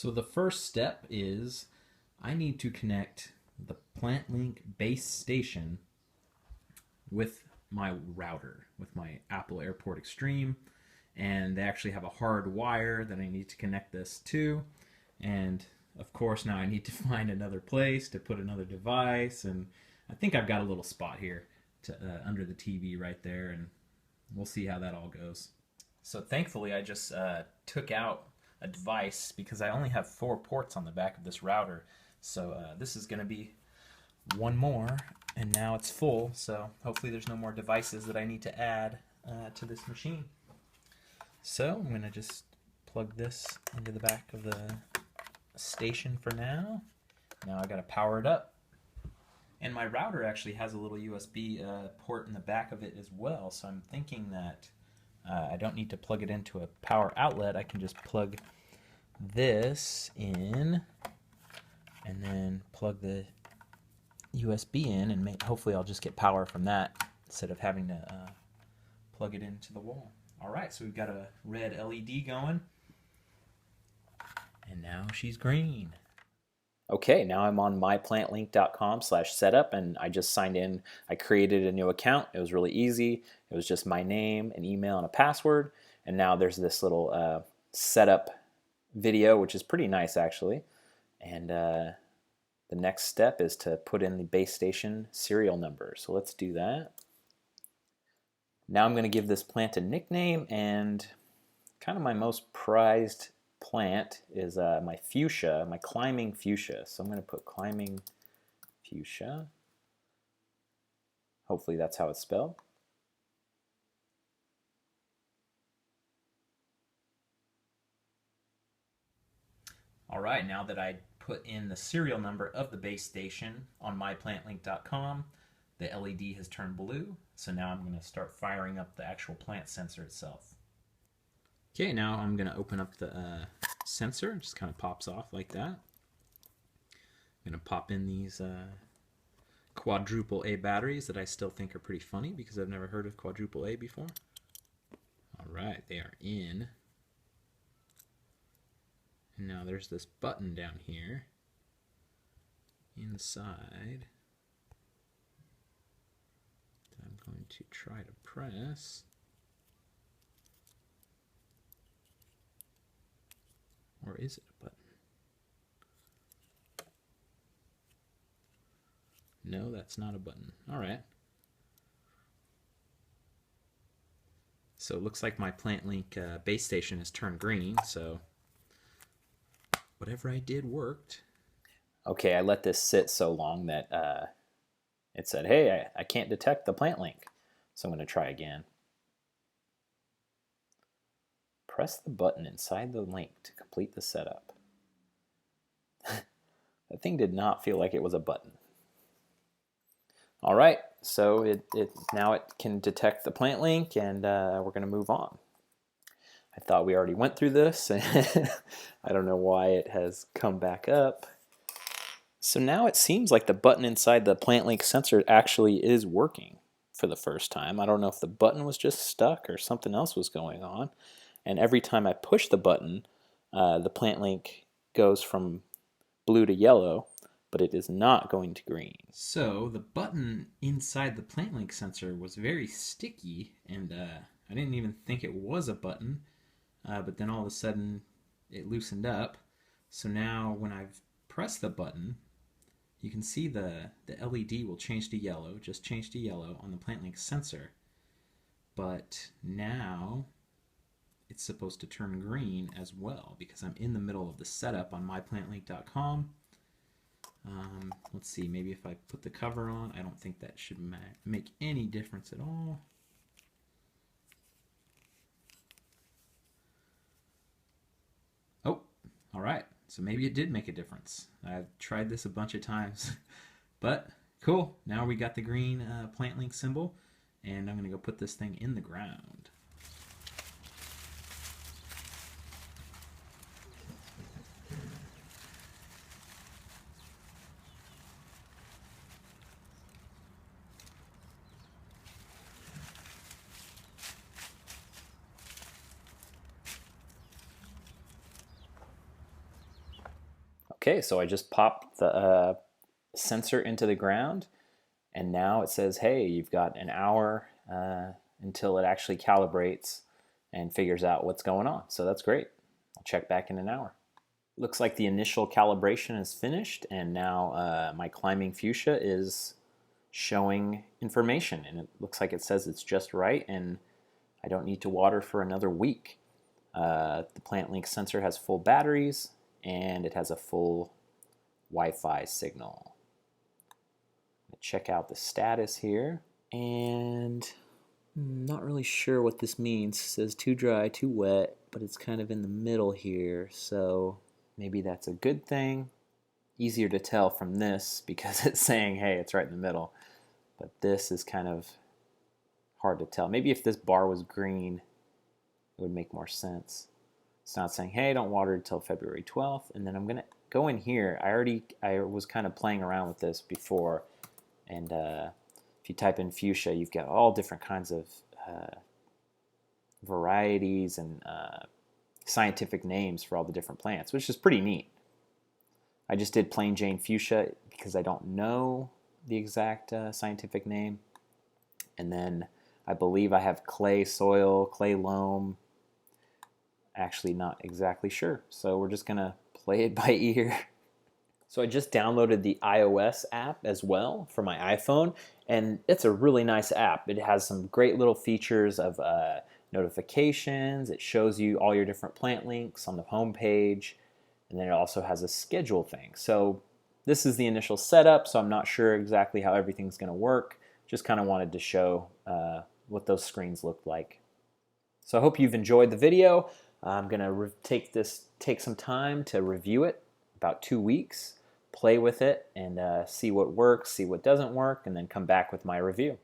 So the first step is I need to connect the PlantLink base station with my router, with my Apple Airport Extreme. And they actually have a hard wire that I need to connect this to. And of course now I need to find another place to put another device. And I think I've got a little spot here under the TV right there. And we'll see how that all goes. So thankfully I just took out a device because I only have 4 ports on the back of this router. So this is going to be one more, and now it's full, so hopefully there's no more devices that I need to add to this machine. So I'm going to just plug this into the back of the station for now. Now I got to power it up. And my router actually has a little USB port in the back of it as well, so I'm thinking that I don't need to plug it into a power outlet. I can just plug this in and then plug the USB in, and hopefully I'll just get power from that instead of having to plug it into the wall. Alright, so we've got a red LED going, and now she's green. Okay, now I'm on myplantlink.com/setup, and I just signed in. I created a new account. It was really easy. It was just my name, an email, and a password. And now there's this little setup video, which is pretty nice actually. And the next step is to put in the base station serial number. So let's do that. Now I'm going to give this plant a nickname, and kind of my most prized plant is my fuchsia, my climbing fuchsia. So I'm going to put climbing fuchsia. Hopefully that's how it's spelled. All right, now that I put in the serial number of the base station on myplantlink.com, the LED has turned blue. So now I'm going to start firing up the actual plant sensor itself. Okay, now I'm going to open up the sensor. It just kind of pops off like that. I'm going to pop in these quadruple A batteries that I still think are pretty funny because I've never heard of quadruple A before. All right, they are in. And now there's this button down here inside that I'm going to try to press. Or is it a button? No, that's not a button. All right. So it looks like my PlantLink base station has turned green, so whatever I did worked. Okay, I let this sit so long that it said, hey, I can't detect the PlantLink. So I'm going to try again. Press the button inside the link to complete the setup. That thing did not feel like it was a button. All right, so now it can detect the PlantLink, and we're going to move on. I thought we already went through this, and I don't know why it has come back up. So now it seems like the button inside the PlantLink sensor actually is working for the first time. I don't know if the button was just stuck or something else was going on. And every time I push the button, the PlantLink goes from blue to yellow, but it is not going to green. So the button inside the PlantLink sensor was very sticky, and I didn't even think it was a button, but then all of a sudden it loosened up. So now when I've pressed the button, you can see the LED will change to yellow, just change to yellow on the PlantLink sensor. But now it's supposed to turn green as well because I'm in the middle of the setup on myplantlink.com. Let's see, maybe if I put the cover on, I don't think that should make any difference at all. Oh, all right. So maybe it did make a difference. I've tried this a bunch of times. But cool, now we got the green PlantLink symbol, and I'm going to go put this thing in the ground. Okay, so I just popped the sensor into the ground, and now it says, hey, you've got an hour until it actually calibrates and figures out what's going on. So that's great. I'll check back in an hour. Looks like the initial calibration is finished, and now my climbing fuchsia is showing information, and it looks like it says it's just right, and I don't need to water for another week. The PlantLink sensor has full batteries, and it has a full Wi-Fi signal. Check out the status here, and I'm not really sure what this means. It says too dry, too wet, but it's kind of in the middle here, so maybe that's a good thing. Easier to tell from this because it's saying, hey, it's right in the middle, but this is kind of hard to tell. Maybe if this bar was green, it would make more sense. It's not saying, hey, don't water until February 12th, and then I'm gonna go in here. I was kind of playing around with this before, and if you type in fuchsia, you've got all different kinds of varieties and scientific names for all the different plants, which is pretty neat. I just did plain Jane fuchsia because I don't know the exact scientific name. And then I believe I have clay soil, clay loam. Actually not exactly sure. So we're just gonna play it by ear. So I just downloaded the iOS app as well for my iPhone, and it's a really nice app. It has some great little features of notifications. It shows you all your different plant links on the home page, and then it also has a schedule thing. So this is the initial setup, so I'm not sure exactly how everything's going to work. Just kind of wanted to show what those screens look like. So I hope you've enjoyed the video. I'm going to take some time to review it, about 2 weeks, play with it, and see what works, see what doesn't work, and then come back with my review.